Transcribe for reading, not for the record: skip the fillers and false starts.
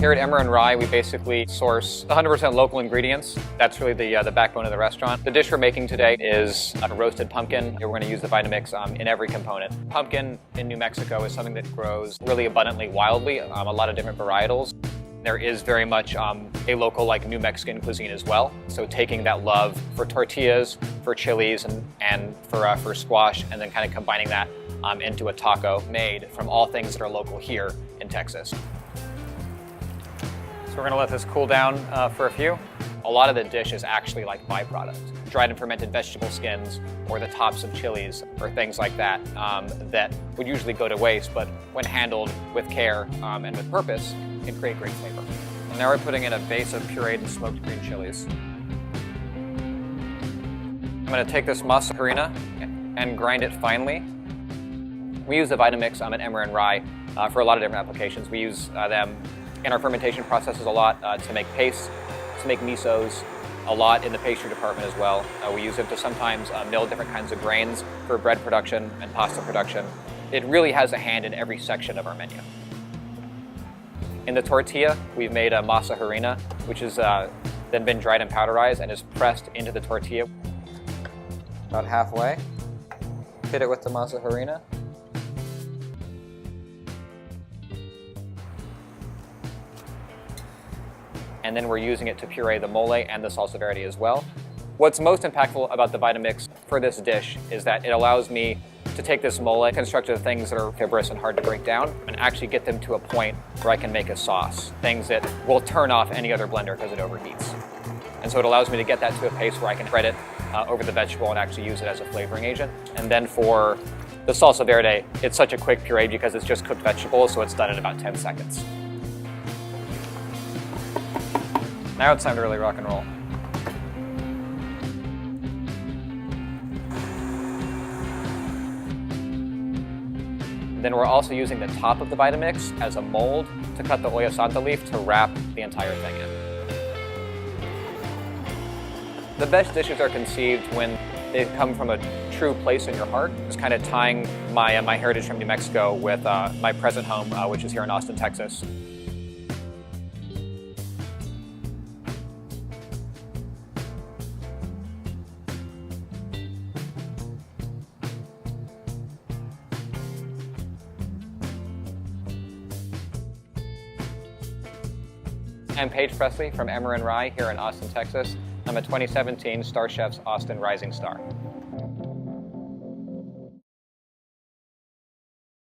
Here at Emmer Rye, we basically source 100% local ingredients. That's really the backbone of the restaurant. The dish we're making today is a roasted pumpkin. We're going to use the Vitamix in every component. Pumpkin in New Mexico is something that grows really abundantly wildly, a lot of different varietals. There is very much a local New Mexican cuisine as well. So taking that love for tortillas, for chilies, and for squash, and then kind of combining that into a taco made from all things that are local here in Texas. So we're gonna let this cool down for a few. A lot of the dish is actually like byproduct. Dried and fermented vegetable skins or the tops of chilies or things like that that would usually go to waste, but when handled with care and with purpose, can create great flavor. And now we're putting in a base of pureed and smoked green chilies. I'm gonna take this masa harina and grind it finely. We use the Vitamix at Emmer Rye for a lot of different applications. We use them in our fermentation processes a lot to make pastes, to make misos, a lot in the pastry department as well. We use them to sometimes mill different kinds of grains for bread production and pasta production. It really has a hand in every section of our menu. In the tortilla, we've made a masa harina, which has then been dried and powderized and is pressed into the tortilla. About halfway. Hit it with the masa harina. And then we're using it to puree the mole and the salsa verde as well. What's most impactful about the Vitamix for this dish is that it allows me to take this mole, construct the things that are fibrous and hard to break down, and actually get them to a point where I can make a sauce. Things that will turn off any other blender because it overheats. And so it allows me to get that to a pace where I can spread it over the vegetable and actually use it as a flavoring agent. And then for the salsa verde, it's such a quick puree because it's just cooked vegetables, so it's done in about 10 seconds. Now it's time to really rock and roll. Then we're also using the top of the Vitamix as a mold to cut the olla santa leaf to wrap the entire thing in. The best dishes are conceived when they come from a true place in your heart. It's kind of tying my heritage from New Mexico with my present home, which is here in Austin, Texas. I'm Pressley from Emmer Rye here in Austin, Texas. I'm a 2017 StarChefs Austin Rising Star.